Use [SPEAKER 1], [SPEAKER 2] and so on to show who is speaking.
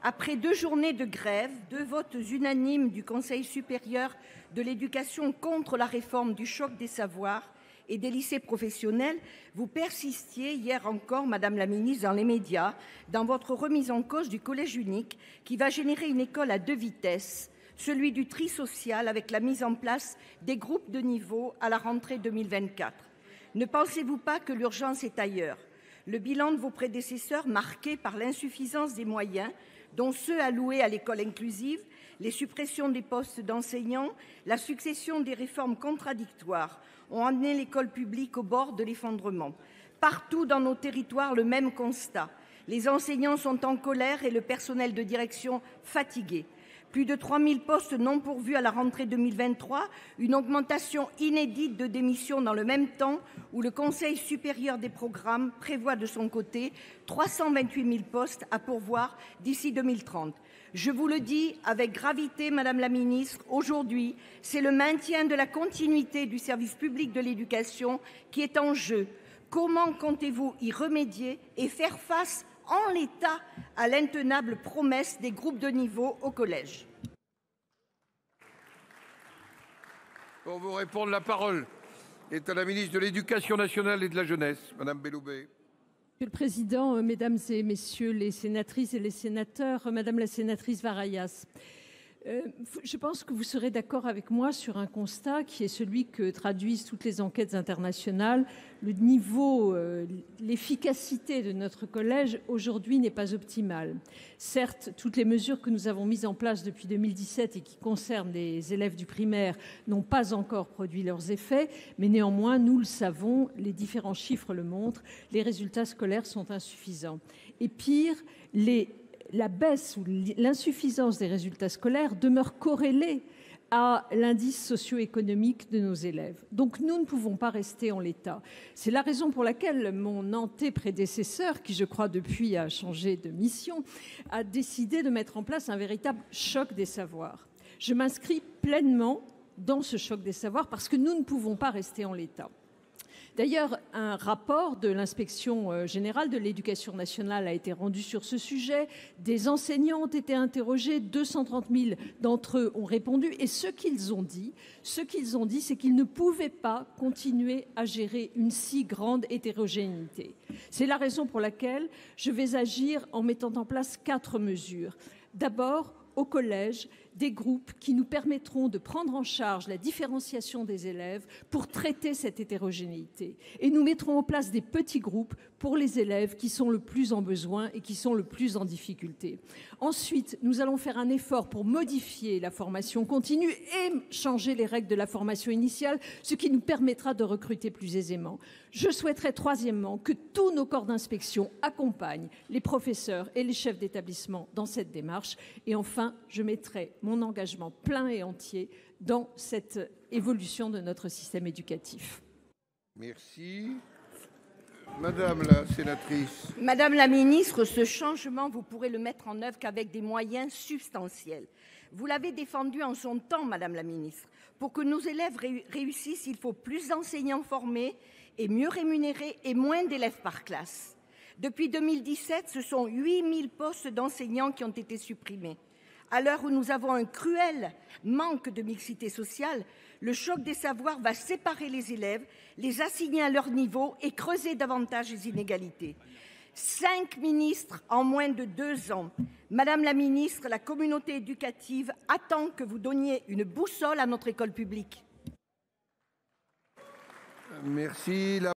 [SPEAKER 1] Après 2 journées de grève, 2 votes unanimes du Conseil supérieur de l'éducation contre la réforme du choc des savoirs et des lycées professionnels, vous persistiez hier encore, Madame la ministre, dans les médias, dans votre remise en cause du collège unique qui va générer une école à 2 vitesses, celui du tri social avec la mise en place des groupes de niveau à la rentrée 2024. Ne pensez-vous pas que l'urgence est ailleurs ? Le bilan de vos prédécesseurs, marqué par l'insuffisance des moyens, dont ceux alloués à l'école inclusive, les suppressions des postes d'enseignants, la succession des réformes contradictoires, ont amené l'école publique au bord de l'effondrement. Partout dans nos territoires, le même constat. Les enseignants sont en colère et le personnel de direction fatigué. Plus de 3 000 postes non pourvus à la rentrée 2023, une augmentation inédite de démissions dans le même temps où le Conseil supérieur des programmes prévoit de son côté 328 000 postes à pourvoir d'ici 2030. Je vous le dis avec gravité, Madame la ministre, aujourd'hui, c'est le maintien de la continuité du service public de l'éducation qui est en jeu. Comment comptez-vous y remédier et faire face en l'état à l'intenable promesse des groupes de niveau au collège?
[SPEAKER 2] Pour vous répondre, la parole est à la ministre de l'Éducation nationale et de la jeunesse, Madame Belloubet.
[SPEAKER 3] Monsieur le Président, Mesdames et Messieurs les sénatrices et les sénateurs, Madame la sénatrice Varayas, je pense que vous serez d'accord avec moi sur un constat qui est celui que traduisent toutes les enquêtes internationales. Le niveau, l'efficacité de notre collège aujourd'hui n'est pas optimale. Certes, toutes les mesures que nous avons mises en place depuis 2017 et qui concernent les élèves du primaire n'ont pas encore produit leurs effets, mais néanmoins, nous le savons, les différents chiffres le montrent, les résultats scolaires sont insuffisants. Et pire, la baisse ou l'insuffisance des résultats scolaires demeure corrélée à l'indice socio-économique de nos élèves. Donc nous ne pouvons pas rester en l'état. C'est la raison pour laquelle mon antéprédécesseur, qui je crois depuis a changé de mission, a décidé de mettre en place un véritable choc des savoirs. Je m'inscris pleinement dans ce choc des savoirs parce que nous ne pouvons pas rester en l'état. D'ailleurs, un rapport de l'Inspection générale de l'éducation nationale a été rendu sur ce sujet. Des enseignants ont été interrogés, 230 000 d'entre eux ont répondu. Et ce qu'ils ont dit, c'est qu'ils ne pouvaient pas continuer à gérer une si grande hétérogénéité. C'est la raison pour laquelle je vais agir en mettant en place 4 mesures. D'abord, au collège, des groupes qui nous permettront de prendre en charge la différenciation des élèves pour traiter cette hétérogénéité. Et nous mettrons en place des petits groupes pour les élèves qui sont le plus en besoin et qui sont le plus en difficulté. Ensuite, nous allons faire un effort pour modifier la formation continue et changer les règles de la formation initiale, ce qui nous permettra de recruter plus aisément. Je souhaiterais, troisièmement, que tous nos corps d'inspection accompagnent les professeurs et les chefs d'établissement dans cette démarche. Et enfin, je mettrai mon engagement plein et entier dans cette évolution de notre système éducatif.
[SPEAKER 2] Merci. Madame la sénatrice.
[SPEAKER 1] Madame la ministre, ce changement, vous pourrez le mettre en œuvre qu'avec des moyens substantiels. Vous l'avez défendu en son temps, Madame la ministre. Pour que nos élèves réussissent, il faut plus d'enseignants formés et mieux rémunérés et moins d'élèves par classe. Depuis 2017, ce sont 8 000 postes d'enseignants qui ont été supprimés. À l'heure où nous avons un cruel manque de mixité sociale, le choc des savoirs va séparer les élèves, les assigner à leur niveau et creuser davantage les inégalités. 5 ministres en moins de 2 ans. Madame la ministre, la communauté éducative attend que vous donniez une boussole à notre école publique.
[SPEAKER 2] Merci.